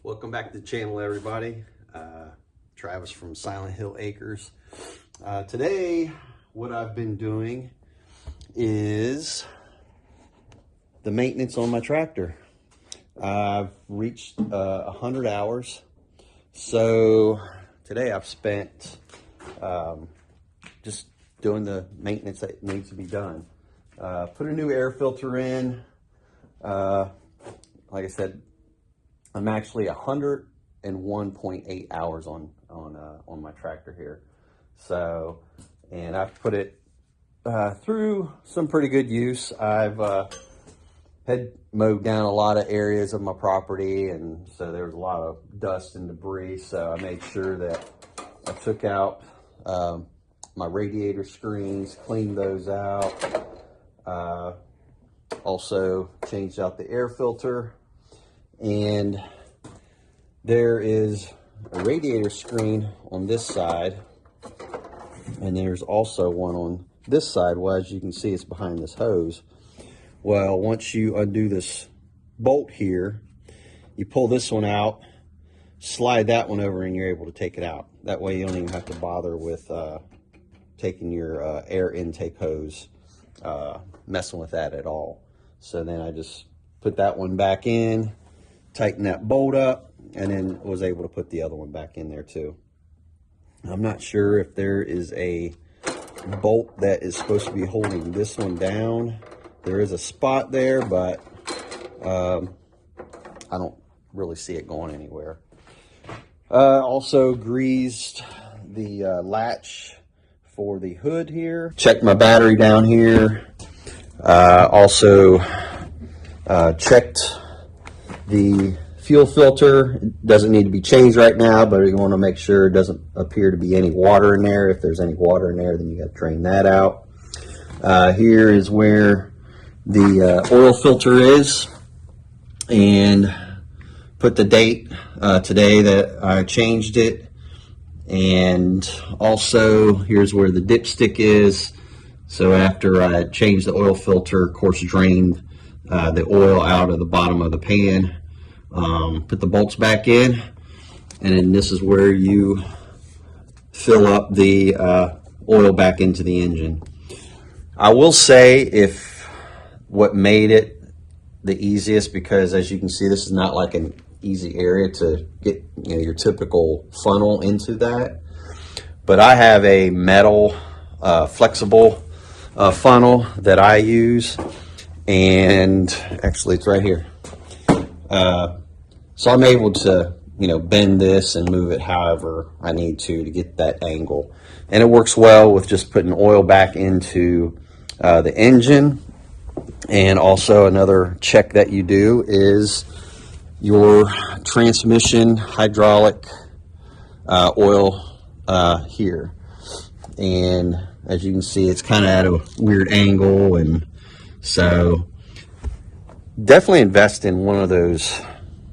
Welcome back to the channel, everybody. Travis from Silent Hill Acres. Today, what I've been doing is the maintenance on my tractor. I've reached 100 hours. So today I've spent just doing the maintenance that needs to be done. Put a new air filter in. Like I said, I'm actually 101.8 hours on my tractor here. So, and I've put it through some pretty good use. I've had mowed down a lot of areas of my property, and so there was a lot of dust and debris. So I made sure that I took out my radiator screens, cleaned those out. Also changed out the air filter. And there is a radiator screen on this side, and there's also one on this side. Well, as you can see, it's behind this hose. Well, once you undo this bolt here, you pull this one out, slide that one over, and you're able to take it out. That way you don't even have to bother with taking your air intake hose, messing with that at all. So then I just put that one back in, tighten that bolt up, and then was able to put the other one back in there too. I'm not sure if there is a bolt that is supposed to be holding this one down. There is a spot there, but I don't really see it going anywhere. Also greased the latch for the hood here. Checked my battery down here. Also checked the fuel filter. It doesn't need to be changed right now, but you want to make sure it doesn't appear to be any water in there. If there's any water in there, then you got to drain that out. Here is where the oil filter is, and put the date today that I changed it. And also here's where the dipstick is. So after I changed the oil filter, of course drained the oil out of the bottom of the pan, put the bolts back in, and then this is where you fill up the oil back into the engine. I will say, if what made it the easiest, because as you can see, this is not like an easy area to get, you know, your typical funnel into that, but I have a metal flexible funnel that I use, and actually it's right here. So I'm able to, you know, bend this and move it however I need to get that angle. And it works well with just putting oil back into the engine. And also another check that you do is your transmission hydraulic oil here. And as you can see, it's kind of at a weird angle, and so definitely invest in one of those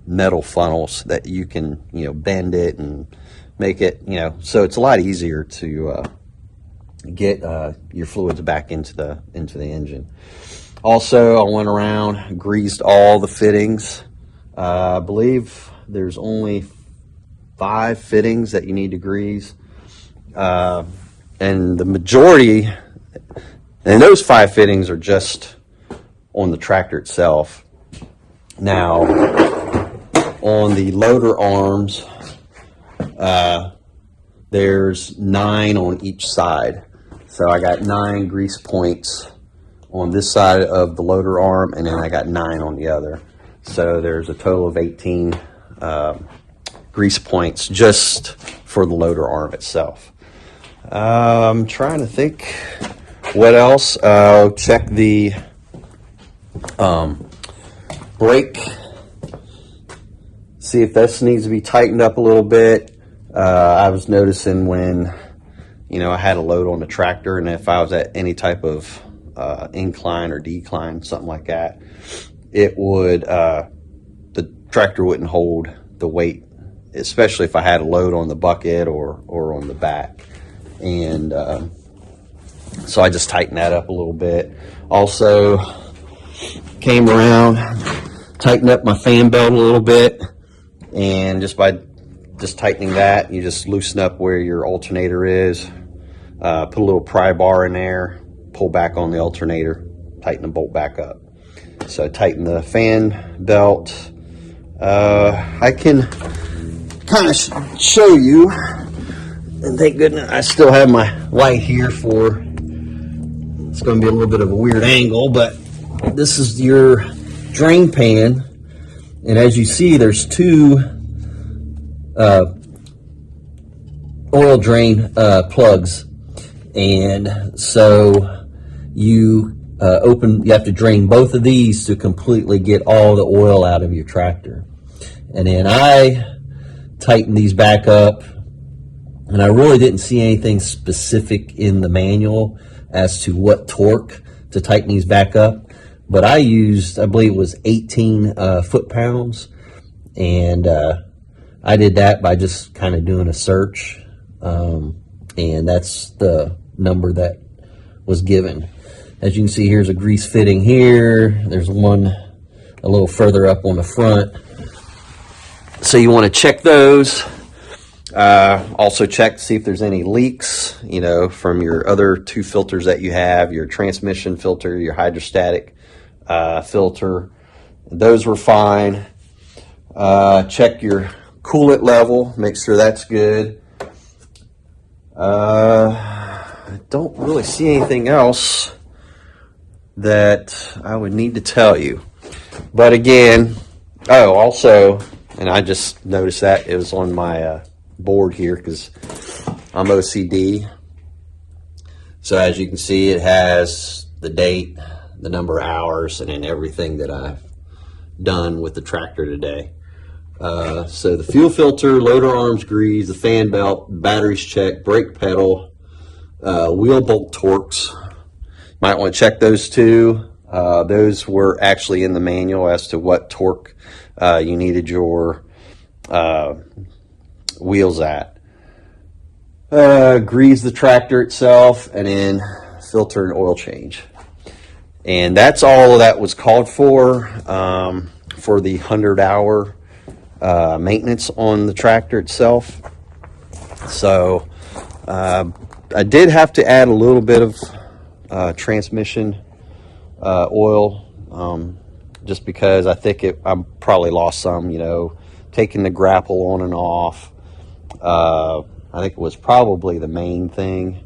metal funnels that you can, you know, bend it and make it, you know, so it's a lot easier to get your fluids back into the engine. Also, I went around, greased all the fittings. I believe there's only 5 fittings that you need to grease, and the majority, and those 5 fittings are just on the tractor itself. Now, on the loader arms, there's 9 on each side. So I got 9 grease points on this side of the loader arm, and then I got 9 on the other. So there's a total of 18 grease points just for the loader arm itself. I'm trying to think what else. Check the brake, see if this needs to be tightened up a little bit. I was noticing when, you know, I had a load on the tractor, and if I was at any type of incline or decline, something like that, it would, the tractor wouldn't hold the weight, especially if I had a load on the bucket or on the back. And so I just tightened that up a little bit. Also came around, tightened up my fan belt a little bit, And just by tightening that, you just loosen up where your alternator is. Put a little pry bar in there, pull back on the alternator, tighten the bolt back up. So tighten the fan belt. I can kind of show you, and thank goodness I still have my light here for, it's going to be a little bit of a weird angle, but this is your drain pan, and as you see, there's two oil drain plugs, and so you you have to drain both of these to completely get all the oil out of your tractor. And then I tightened these back up, and I really didn't see anything specific in the manual as to what torque to tighten these back up, but I used, I believe it was 18 foot-pounds, and I did that by just kind of doing a search, and that's the number that was given. As you can see, here's a grease fitting here. There's one a little further up on the front. So you want to check those. Also check to see if there's any leaks, you know, from your other two filters that you have, your transmission filter, your hydrostatic filter. Those were fine. Check your coolant level, make sure that's good. I don't really see anything else that I would need to tell you. But again, oh, also, and I just noticed that it was on my board here because I'm OCD. So as you can see, it has the date, the number of hours, and then everything that I've done with the tractor today. So the fuel filter, loader arms grease, the fan belt, batteries checked, brake pedal, wheel bolt torques. Might want to check those too. Those were actually in the manual as to what torque you needed your wheels at. Grease the tractor itself, and then filter and oil change. And that's all that was called for the 100-hour maintenance on the tractor itself. So I did have to add a little bit of transmission oil, just because I think I probably lost some, you know, taking the grapple on and off. I think it was probably the main thing,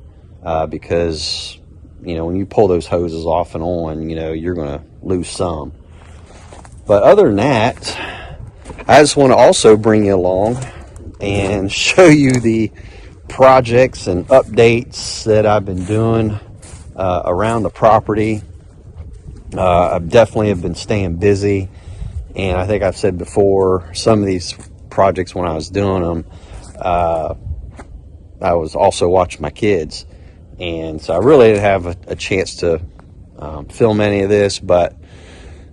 because, you know, when you pull those hoses off and on, you know, you're going to lose some. But other than that, I just want to also bring you along and show you the projects and updates that I've been doing around the property. I definitely have been staying busy, and I think I've said before, some of these projects when I was doing them, I was also watching my kids, and so I really didn't have a chance to film any of this, but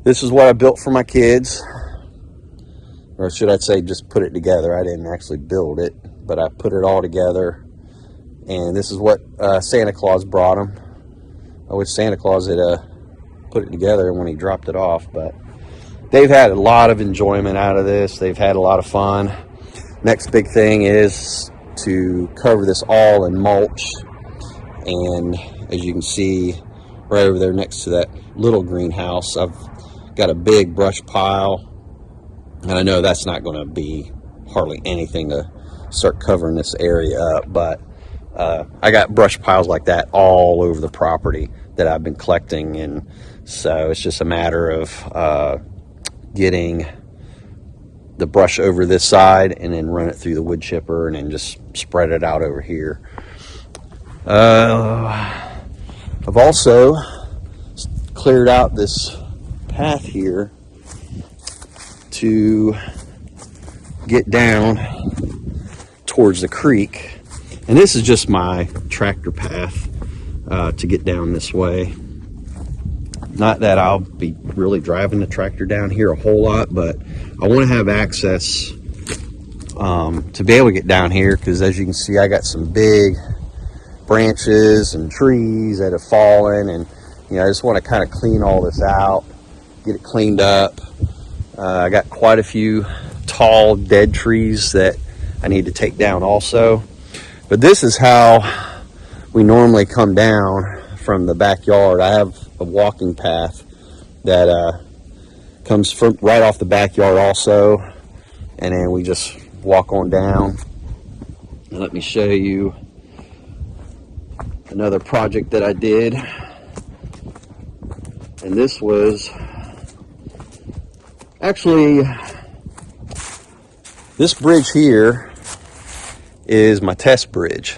this is what I built for my kids, or should I say just put it together. I didn't actually build it, but I put it all together, and this is what Santa Claus brought them. I wish Santa Claus had put it together when he dropped it off, but they've had a lot of enjoyment out of this. They've had a lot of fun. Next big thing is to cover this all in mulch, and as you can see right over there next to that little greenhouse, I've got a big brush pile, and I know that's not going to be hardly anything to start covering this area up, but I got brush piles like that all over the property that I've been collecting, and so it's just a matter of getting the brush over this side and then run it through the wood chipper and then just spread it out over here. I've also cleared out this path here to get down towards the creek, and this is just my tractor path to get down this way. Not that I'll be really driving the tractor down here a whole lot, but I want to have access to be able to get down here, because as you can see, I got some big branches and trees that have fallen, and you know, I just want to kind of clean all this out, get it cleaned up. I got quite a few tall dead trees that I need to take down also. But this is how we normally come down from the backyard. I have a walking path that comes from right off the backyard also, and then we just walk on down. And let me show you another project that I did. And this was actually, this bridge here is my test bridge.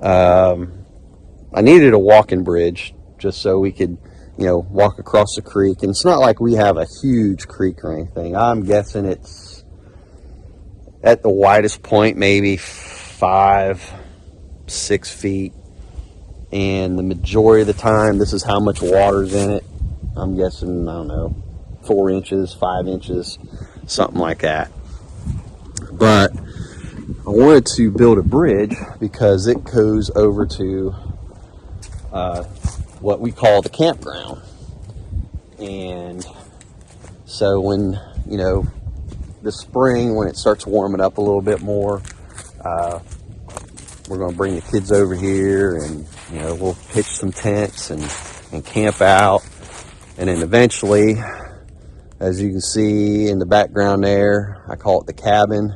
I needed a walking bridge just so we could, walk across the creek. And it's not like we have a huge creek or anything. I'm guessing it's at the widest point maybe 5-6 feet. And the majority of the time, this is how much water's in it. I'm guessing, I don't know, 4 inches, 5 inches, something like that. But I wanted to build a bridge because it goes over to what we call the campground. And so when, this spring, when it starts warming up a little bit more, we're going to bring the kids over here, and we'll pitch some tents and camp out. And then eventually, as you can see in the background there, I call it the cabin.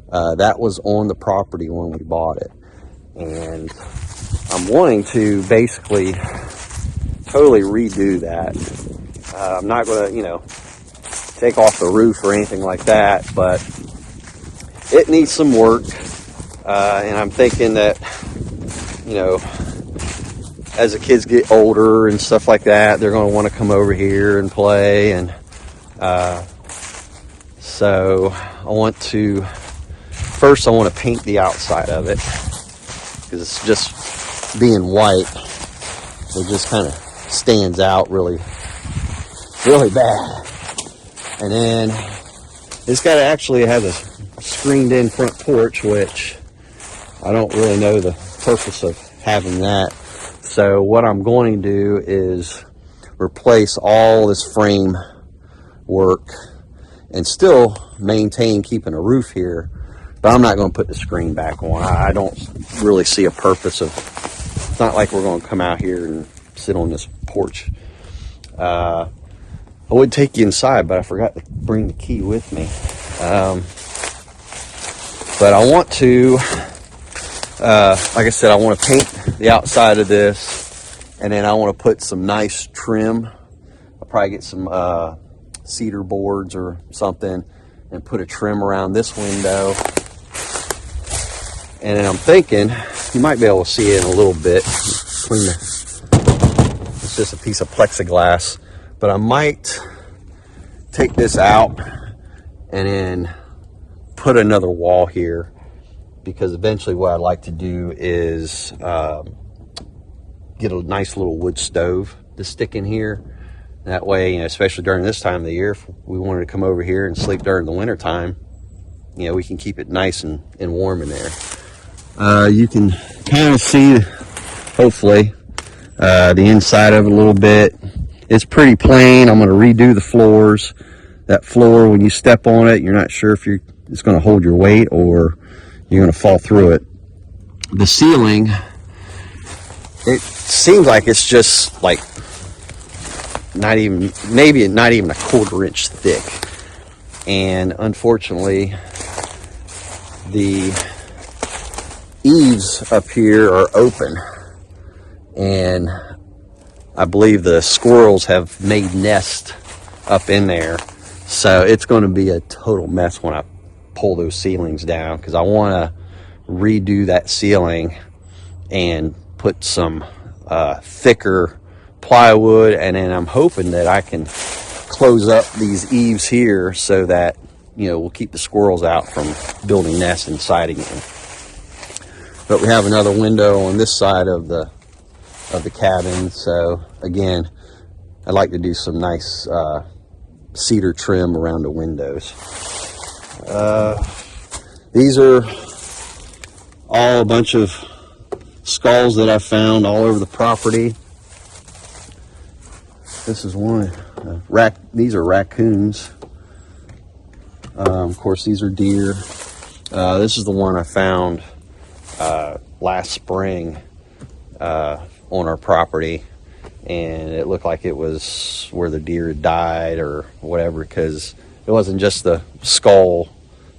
That was on the property when we bought it. And I'm wanting to basically totally redo that. I'm not going to, take off the roof or anything like that, but it needs some work. And I'm thinking that, as the kids get older and stuff like that, they're going to want to come over here and play. And so I want to paint the outside of it, because it's just being white. It just kind of stands out really, really bad. And then it's got to actually have a screened in front porch, which I don't really know the purpose of having that. So what I'm going to do is replace all this frame work and still maintain keeping a roof here, but I'm not going to put the screen back on. I don't really see a purpose of, it's not like we're going to come out here and sit on this porch. I would take you inside, but I forgot to bring the key with me. But I want to, like I said, I want to paint the outside of this, and then I want to put some nice trim. I'll probably get some cedar boards or something and put a trim around this window. And then I'm thinking, you might be able to see it in a little bit. It's just a piece of plexiglass. But I might take this out and then put another wall here, because eventually what I'd like to do is get a nice little wood stove to stick in here. That way, especially during this time of the year, if we wanted to come over here and sleep during the winter time, we can keep it nice and warm in there. You can kind of see, hopefully, the inside of it a little bit. It's pretty plain. I'm going to redo the floors. That floor, when you step on it, you're not sure if it's going to hold your weight or you're going to fall through it. The ceiling, it seems like it's just like maybe not even a 1/4 inch thick. And unfortunately, the eaves up here are open, and I believe the squirrels have made nests up in there. So it's going to be a total mess when I pull those ceilings down, because I want to redo that ceiling and put some thicker plywood, and then I'm hoping that I can close up these eaves here so that we'll keep the squirrels out from building nests inside again. But we have another window on this side of the cabin, so again, I'd like to do some nice cedar trim around the windows. These are all a bunch of skulls that I found all over the property. This is one. These are raccoons. Of course, these are deer. This is the one I found last spring on our property, and it looked like it was where the deer had died or whatever, because it wasn't just the skull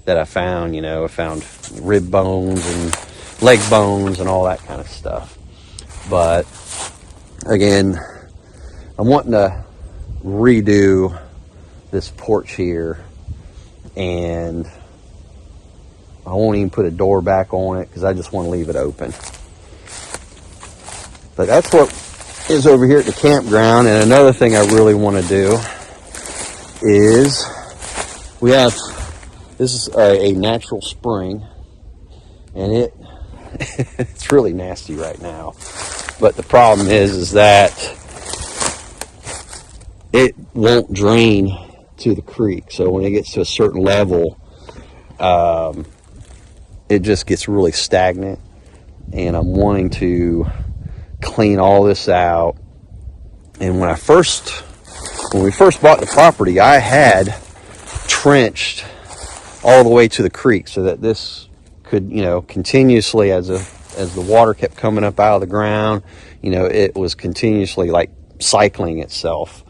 that I found. I found rib bones and leg bones and all that kind of stuff. But again, I'm wanting to redo this porch here, and I won't even put a door back on it because I just want to leave it open. But that's what is over here at the campground. And another thing I really want to do is this is a natural spring, and it's really nasty right now. But the problem is that it won't drain to the creek. So when it gets to a certain level, it just gets really stagnant, and I'm wanting to clean all this out. And when we first bought the property, I had trenched all the way to the creek so that this could, continuously, as the water kept coming up out of the ground, it was continuously like cycling itself.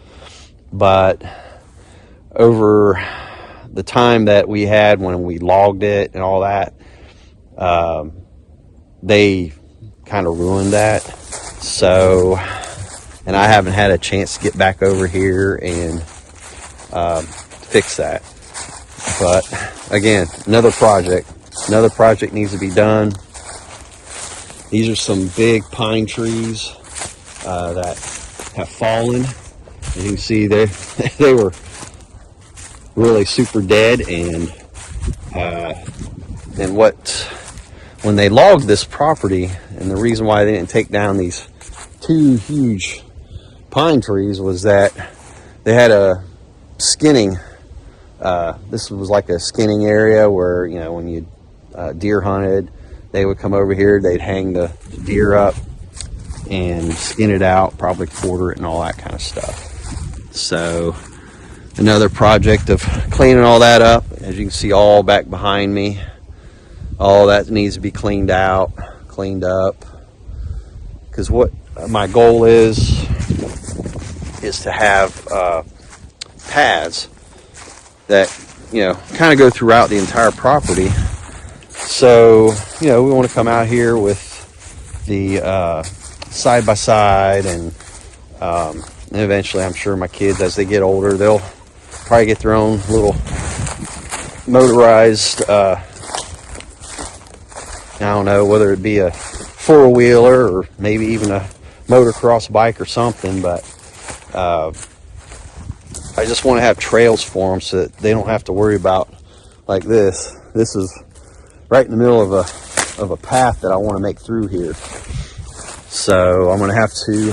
But over the time that we had when we logged it and all that, they kind of ruined that. So, and I haven't had a chance to get back over here and fix that. But again, another project needs to be done. These are some big pine trees that have fallen. As you can see, they were really super dead, and when they logged this property, and the reason why they didn't take down these two huge pine trees was that they had a skinning. This was like a skinning area where, when you deer hunted, they would come over here, they'd hang the deer up and skin it out, probably quarter it and all that kind of stuff. So another project of cleaning all that up. As you can see, all back behind me, all that needs to be cleaned up, because what my goal is to have paths that kind of go throughout the entire property. So we want to come out here with the side by side, and eventually I'm sure my kids, as they get older, they'll probably get their own little motorized I don't know whether it be a four-wheeler or maybe even a motocross bike or something, but I just want to have trails for them so that they don't have to worry about like this. This is right in the middle of a path that I want to make through here. So I'm going to have to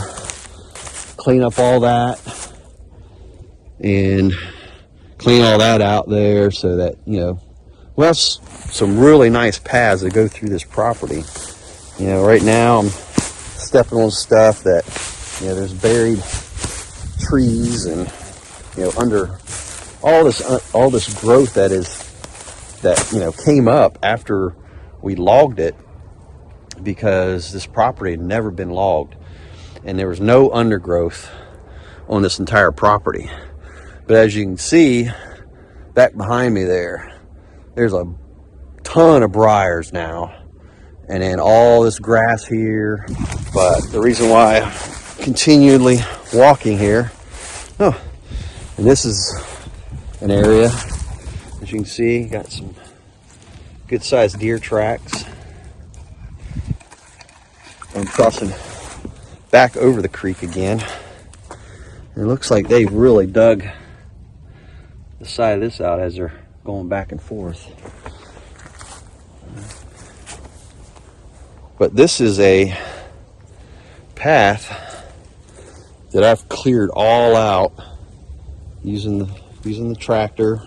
clean up all that and clean all that out there so that, we'll have some really nice paths that go through this property. Right now I'm stepping on stuff that, there's buried trees and, under all this growth that came up after we logged it, because this property had never been logged and there was no undergrowth on this entire property. But as you can see back behind me there's a ton of briars now, and then all this grass here. But the reason why I'm continually walking here, and this is an area, as you can see, got some good sized deer tracks. I'm crossing back over the creek again. It looks like they've really dug the side of this out as they're going back and forth. But this is a path that I've cleared all out using the tractor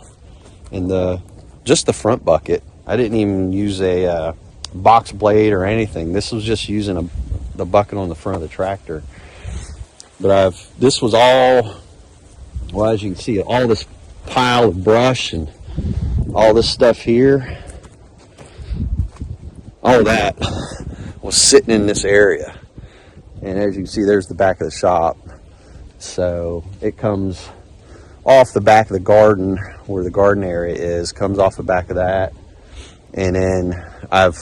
and just the front bucket. I didn't even use a box blade or anything. This was just using the bucket on the front of the tractor. But this was all, well, as you can see, all this pile of brush and all this stuff here, all that was sitting in this area. And as you can see, there's the back of the shop. So it comes off the back of the garden, where the garden area is, comes off the back of that. And then I've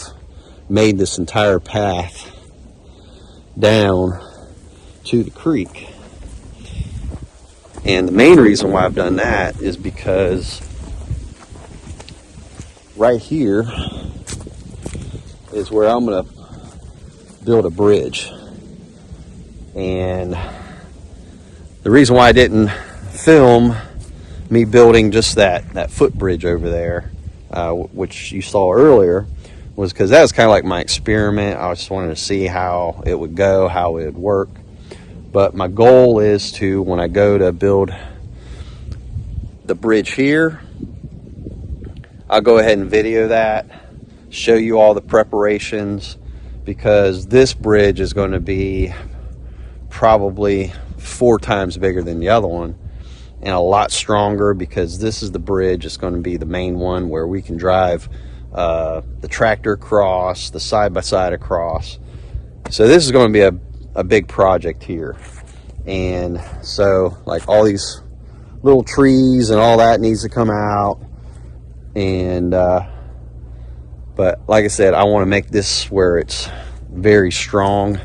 made this entire path down to the creek. And the main reason why I've done that is because right here is where I'm going to build a bridge. And the reason why I didn't film me building just that footbridge over there, which you saw earlier, was because that was kind of like my experiment. I just wanted to see how it would go, how it would work. But my goal is to, when I go to build the bridge here, I'll go ahead and video that, show you all the preparations, because this bridge is going to be probably 4 times bigger than the other one, and a lot stronger, because this is the bridge. It's going to be the main one where we can drive the tractor across, the side-by-side across. So this is going to be a big project here. And so, like, all these little trees and all that needs to come out. And but like I said, I want to make this where it's very strong.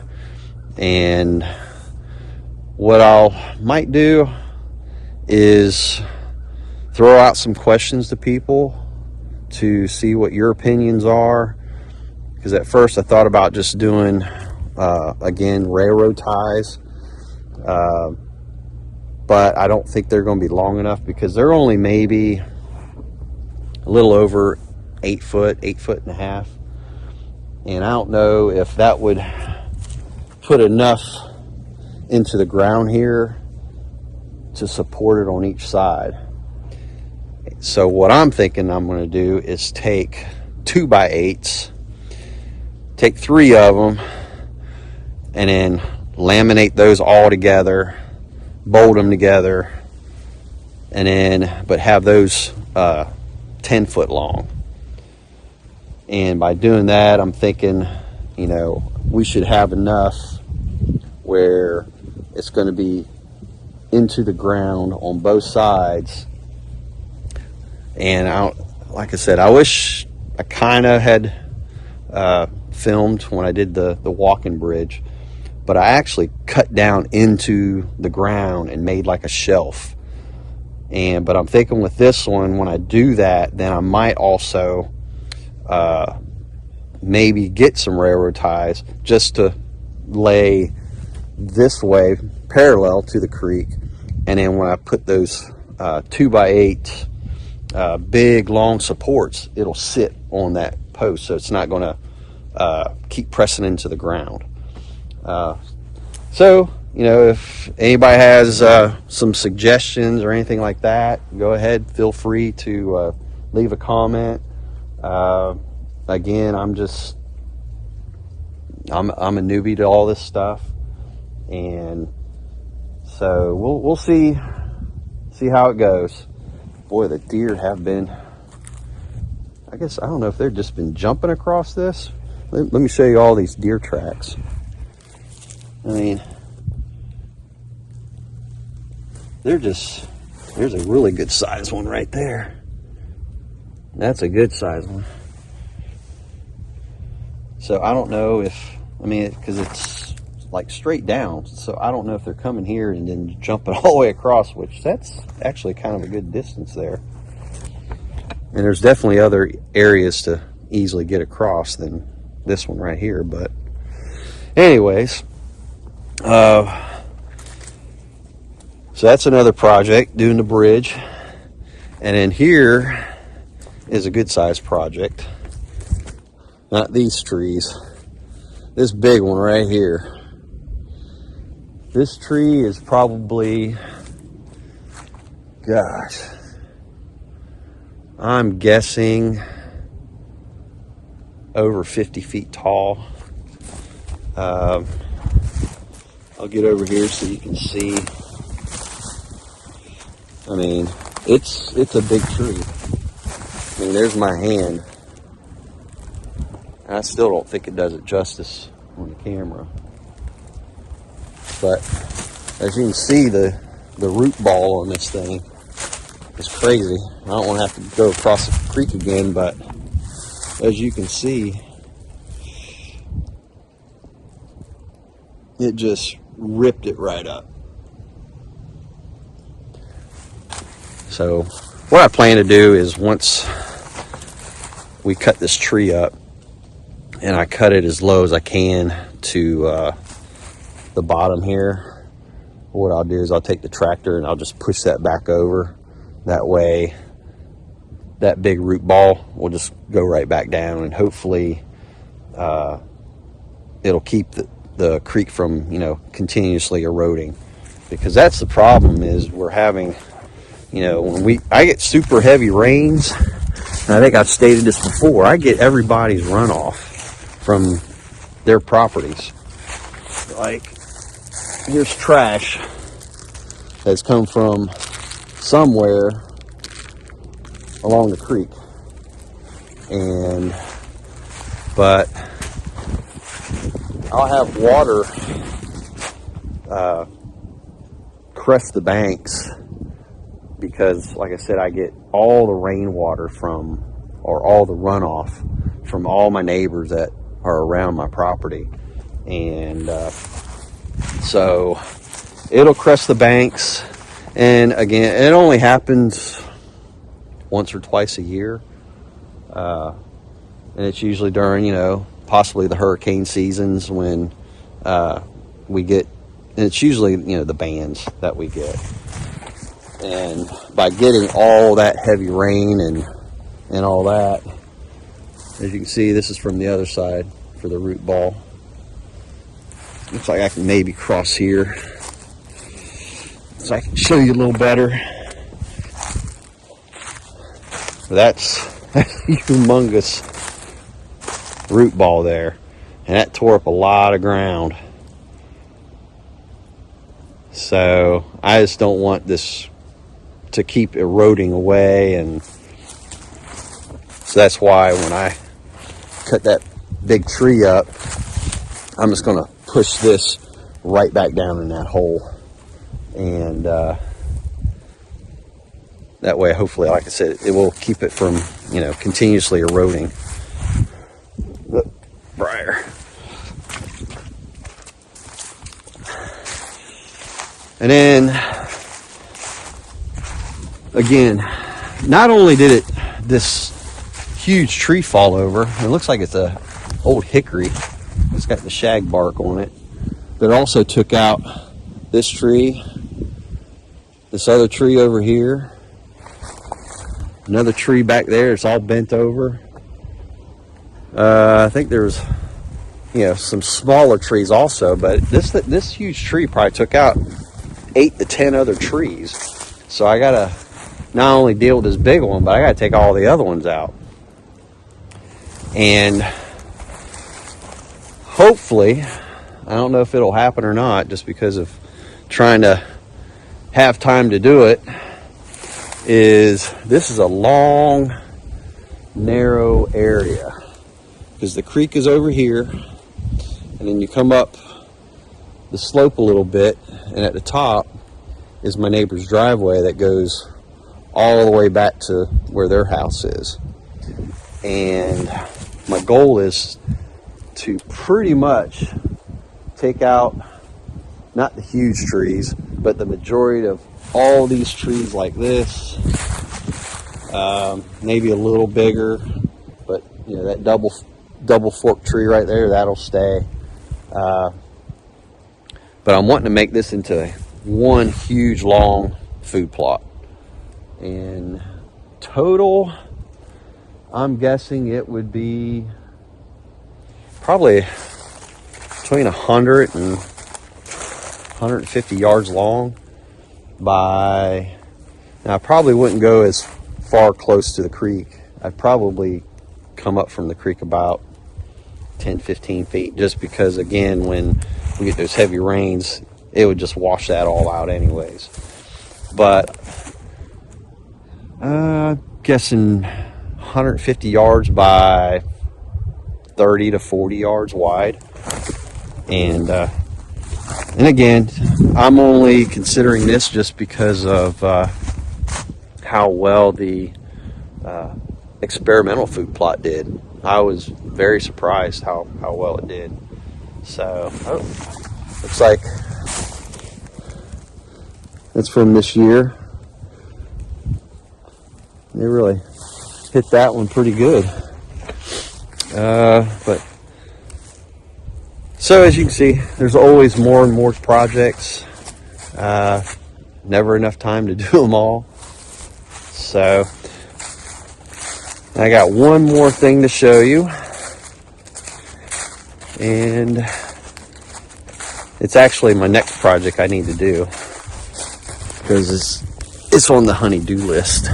And what I might do is throw out some questions to people to see what your opinions are, because at first I thought about just doing again, railroad ties, but I don't think they're going to be long enough, because they're only maybe a little over 8 foot, 8.5 feet, and I don't know if that would put enough into the ground here to support it on each side. So what I'm thinking I'm going to do is take 2x8s, take 3 of them, and then laminate those all together, bolt them together, and then but have those 10 foot long. And by doing that, I'm thinking, you know, we should have enough where it's going to be into the ground on both sides. And like I said, I wish I kind of had filmed when I did the walking bridge, but I actually cut down into the ground and made like a shelf. But I'm thinking with this one, when I do that, then I might also maybe get some railroad ties just to lay this way parallel to the creek. And then when I put those 2x8 big long supports, it'll sit on that post, so it's not going to keep pressing into the ground. So, you know, if anybody has some suggestions or anything like that, go ahead, feel free to leave a comment. Again, I'm a newbie to all this stuff, and so we'll see how it goes. Boy, the deer have been, I guess, I don't know if they've just been jumping across this. Let me show you all these deer tracks. I mean, there's a really good size one right there. That's a good size one. So I don't know because it's like straight down, so I don't know if they're coming here and then jumping all the way across, which that's actually kind of a good distance there. And there's definitely other areas to easily get across than this one right here. But anyways, so that's another project, doing the bridge. And then here is a good sized project. Not these trees. This big one right here. This tree is probably, gosh, I'm guessing over 50 feet tall. I'll get over here so you can see. I mean, it's a big tree. I mean, there's my hand. I still don't think it does it justice on the camera. But as you can see, the root ball on this thing is crazy. I don't want to have to go across the creek again, but as you can see, it just ripped it right up. So what I plan to do is, once we cut this tree up, and I cut it as low as I can to the bottom here, what I'll do is I'll take the tractor and I'll just push that back over. That way that big root ball will just go right back down, and hopefully it'll keep the creek from, you know, continuously eroding. Because that's the problem, is we're having, you know, when I get super heavy rains, and I think I've stated this before, I get everybody's runoff from their properties. Like, here's trash that's come from somewhere along the creek, but I'll have water crest the banks, because like I said, I get all the rainwater from, or all the runoff from all my neighbors that are around my property. And so it'll crest the banks. And again, it only happens once or twice a year. And it's usually during, you know, possibly the hurricane seasons when we get, and it's usually, you know, the bands that we get. And by getting all that heavy rain and all that, as you can see, this is from the other side for the root ball. Looks like I can maybe cross here so I can show you a little better. That's a humongous root ball there, and that tore up a lot of ground. So I just don't want this to keep eroding away, and so that's why when I cut that big tree up, I'm just going to push this right back down in that hole, and that way, hopefully, like I said, it will keep it from, you know, continuously eroding. Look, briar. And then again, not only did this huge tree fall over, it looks like it's a old hickory, it's got the shag bark on it, but it also took out this tree, this other tree over here, another tree back there. It's all bent over. I think there's, you know, some smaller trees also, but this huge tree probably took out 8 to 10 other trees. So I gotta not only deal with this big one, but I gotta take all the other ones out. And hopefully, I don't know if it'll happen or not, just because of trying to have time to do it, this is a long, narrow area, because the creek is over here, and then you come up the slope a little bit, and at the top is my neighbor's driveway that goes all the way back to where their house is. And my goal is to pretty much take out not the huge trees, but the majority of all these trees like this, maybe a little bigger, but you know, that double fork tree right there, that'll stay. But I'm wanting to make this into one huge long food plot. And total, I'm guessing it would be probably between 100 and 150 yards long. Now I probably wouldn't go as far close to the creek. I'd probably come up from the creek about 10-15 feet, just because again, when we get those heavy rains, it would just wash that all out anyways. But guessing 150 yards by 30 to 40 yards wide. And again, I'm only considering this just because of how well the experimental food plot did. I was very surprised how well it did. So, looks like it's from this year. They really hit that one pretty good. But so as you can see, there's always more and more projects. Never enough time to do them all. So I got one more thing to show you, and it's actually my next project I need to do because it's on the honey-do list.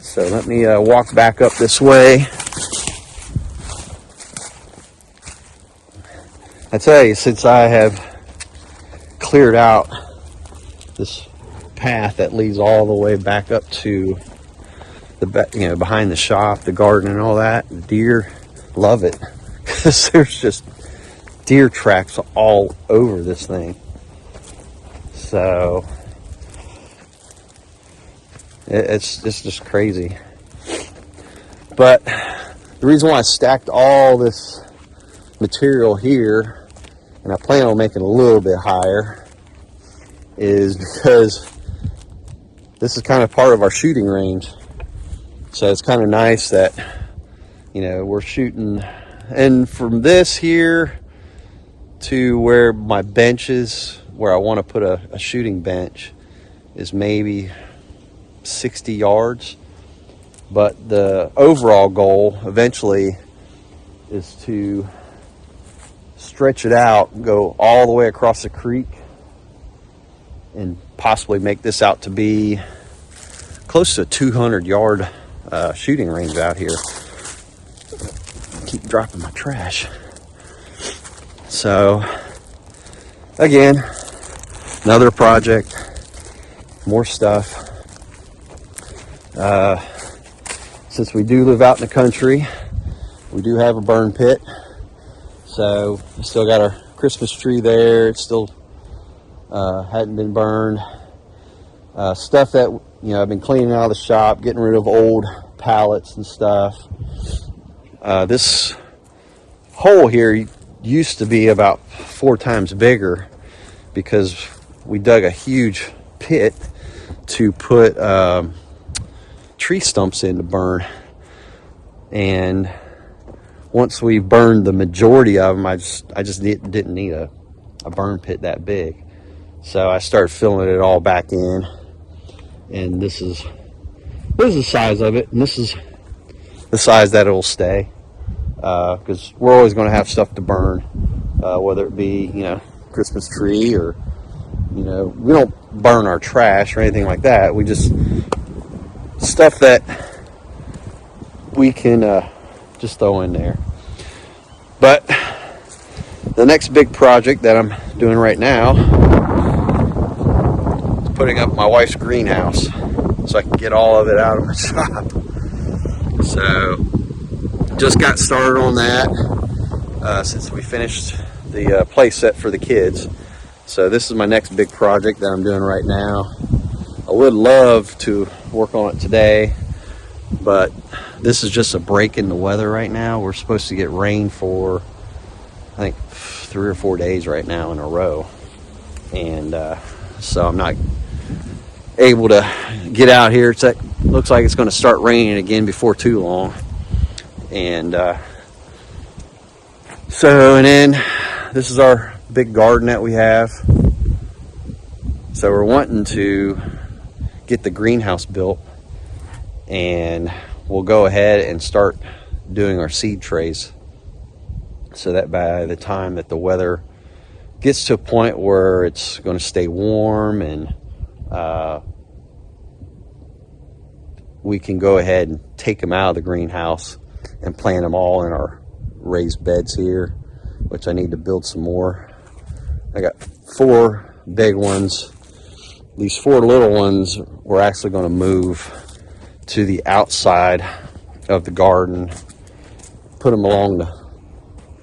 So let me walk back up this way. I tell you, since I have cleared out this path that leads all the way back up to the behind the shop, the garden and all that, the deer love it because there's just deer tracks all over this thing. So it's just crazy. But the reason why I stacked all this material here, and I plan on making a little bit higher, is because this is kind of part of our shooting range. So it's kind of nice that, we're shooting, and from this here to where my bench is, where I want to put a shooting bench, is maybe 60 yards. But the overall goal eventually is to stretch it out and go all the way across the creek and possibly make this out to be close to a 200-yard shooting range out here. Keep dropping my trash. So again, another project, more stuff. Since we do live out in the country, we do have a burn pit. So we still got our Christmas tree there. It's still hadn't been burned. Stuff that I've been cleaning out of the shop, getting rid of old pallets and stuff. This hole here used to be about 4 times bigger because we dug a huge pit to put tree stumps in to burn. And once we burned the majority of them, I just didn't need a burn pit that big. So I started filling it all back in. And this is the size of it, and this is the size that it'll stay, because we're always going to have stuff to burn, whether it be Christmas tree, or we don't burn our trash or anything like that. We just stuff that we can just throw in there. But the next big project that I'm doing right now is putting up my wife's greenhouse so I can get all of it out of my shop. So just got started on that since we finished the play set for the kids. So this is my next big project that I'm doing right now. I would love to work on it today, but this is just a break in the weather right now. We're supposed to get rain for, I think, 3 or 4 days right now in a row. And so I'm not able to get out here. Looks like it's going to start raining again before too long. And and then this is our big garden that we have. So we're wanting to get the greenhouse built, and we'll go ahead and start doing our seed trays, so that by the time that the weather gets to a point where it's going to stay warm, and we can go ahead and take them out of the greenhouse and plant them all in our raised beds here, which I need to build some more. I got 4 big ones. These 4 little ones we're actually going to move to the outside of the garden, put them along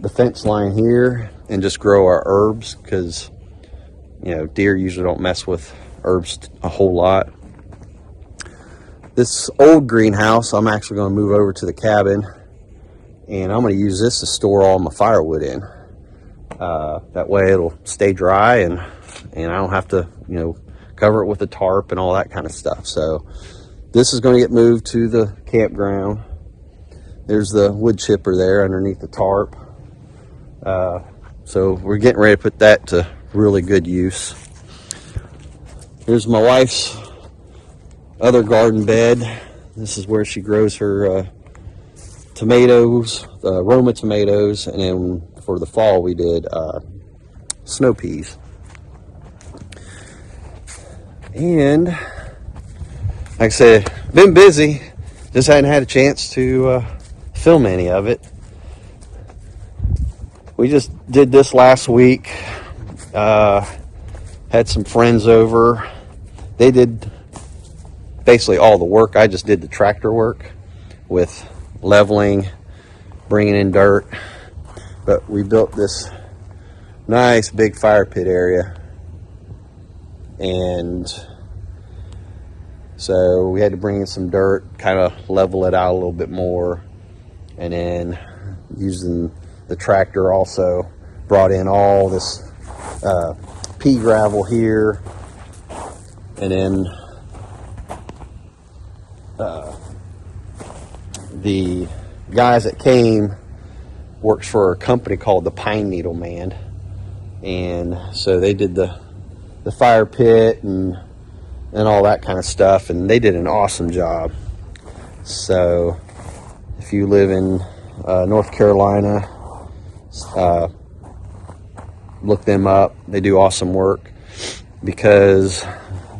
the fence line here, and just grow our herbs, because deer usually don't mess with herbs a whole lot. This old greenhouse, I'm actually going to move over to the cabin, and I'm going to use this to store all my firewood in. That way it'll stay dry, and I don't have to cover it with a tarp and all that kind of stuff. So this is going to get moved to the campground. There's the wood chipper there underneath the tarp. So we're getting ready to put that to really good use. Here's my wife's other garden bed. This is where she grows her tomatoes, Roma tomatoes, and then for the fall we did snow peas. And like I said, been busy, just hadn't had a chance to film any of it. We just did this last week. Had some friends over. They did basically all the work. I just did the tractor work with leveling, bringing in dirt. But we built this nice big fire pit area, and so we had to bring in some dirt, kind of level it out a little bit more, and then using the tractor also brought in all this pea gravel here, and then the guys that came works for a company called the Pine Needle Man, and so they did the fire pit and all that kind of stuff, and they did an awesome job. So if you live in North Carolina, look them up. They do awesome work, because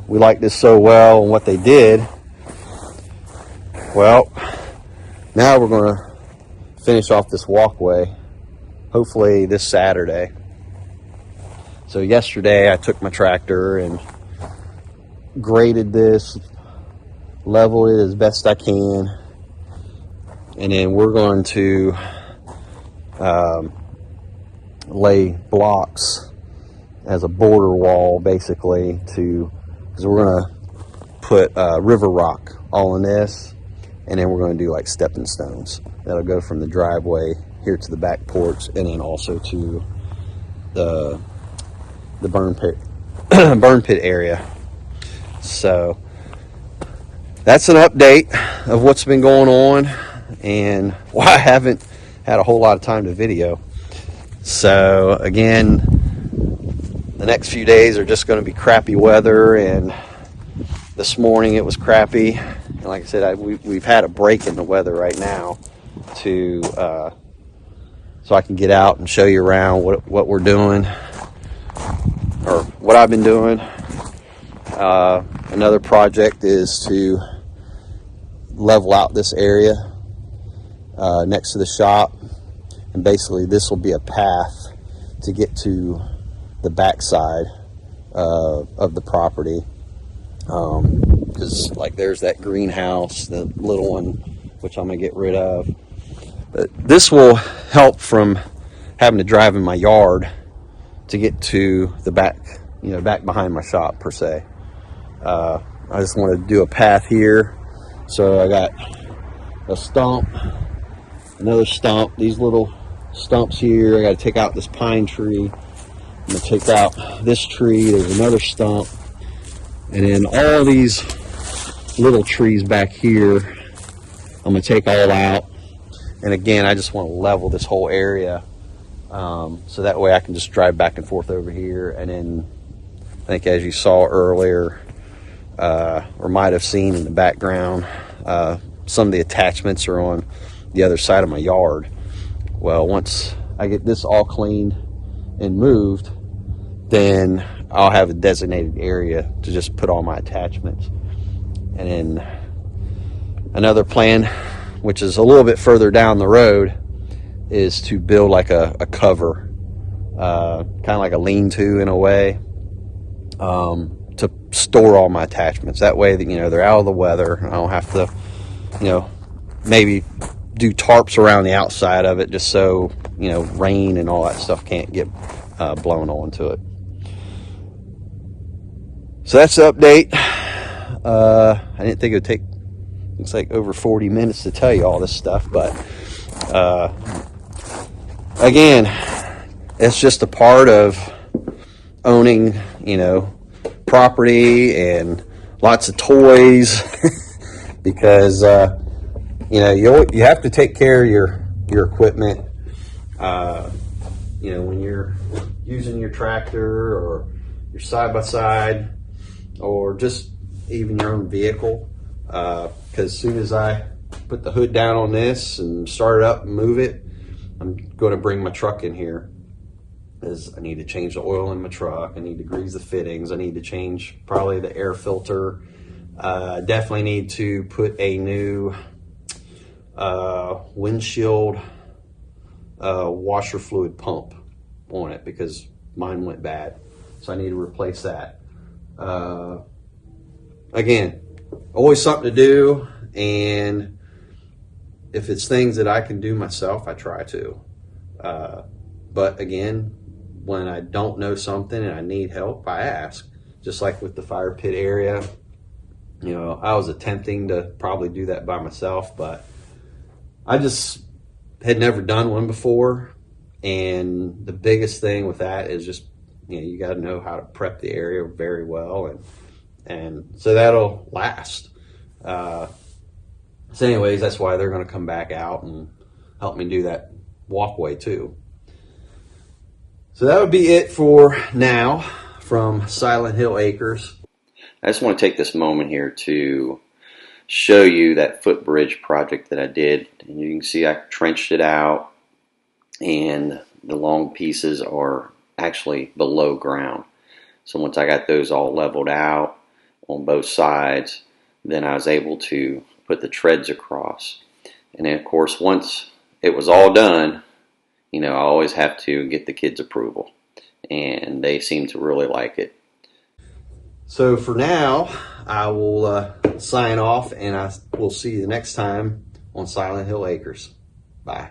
we like this so well and what they did. Well, now we're going to finish off this walkway, hopefully this Saturday. So yesterday I took my tractor and graded this, leveled it as best I can, and then we're going to lay blocks as a border wall, basically, because we're going to put river rock all in this, and then we're going to do like stepping stones that'll go from the driveway here to the back porch, and then also to the burn pit area. So that's an update of what's been going on, and why I haven't had a whole lot of time to video. So again, the next few days are just going to be crappy weather, and this morning it was crappy. And like I said, we've had a break in the weather right now so I can get out and show you around what we're doing, or what I've been doing. Another project is to level out this area next to the shop, and basically this will be a path to get to the backside of the property, because like there's that greenhouse, the little one, which I'm going to get rid of. But this will help from having to drive in my yard to get to the back, back behind my shop per se. I just want to do a path here. So I got a stump, another stump, these little stumps here. I got to take out this pine tree. I'm going to take out this tree. There's another stump. And then all these little trees back here, I'm going to take all out. And again, I just want to level this whole area, so that way I can just drive back and forth over here. And then I think, as you saw earlier, or might have seen in the background, some of the attachments are on the other side of my yard. Well, once I get this all cleaned and moved, then I'll have a designated area to just put all my attachments. And then another plan, which is a little bit further down the road, is to build like a cover, kind of like a lean-to in a way, to store all my attachments. That way that, they're out of the weather. I don't have to, maybe do tarps around the outside of it, just so, you know, rain and all that stuff can't get blown onto it. So that's the update. I didn't think it would take, looks like, over 40 minutes to tell you all this stuff, but again, it's just a part of owning, you know, property and lots of toys because you know, you have to take care of your equipment. You know, when you're using your tractor or your side by side or just even your own vehicle, because as soon as I put the hood down on this and start it up and move it, I'm going to bring my truck in here, because I need to change the oil in my truck. I need to grease the fittings. I need to change probably the air filter. Definitely need to put a new windshield washer fluid pump on it, because mine went bad. So I need to replace that. Again, always something to do, and if it's things that I can do myself, I try to. But again, when I don't know something and I need help, I ask. Just like with the fire pit area, you know, I was attempting to probably do that by myself, but I just had never done one before. And the biggest thing with that is just, you know, you got to know how to prep the area very well, and so that'll last. So anyways, that's why they're going to come back out and help me do that walkway too. So that would be it for now from Silent Hill Acres. I just want to take this moment here to show you that footbridge project that I did. And you can see I trenched it out, and the long pieces are actually below ground. So once I got those all leveled out on both sides, then I was able to put the treads across. And then of course, once it was all done, you know, I always have to get the kids' approval, and they seem to really like it. So for now, I will sign off, and I will see you the next time on Silent Hill Acres. Bye.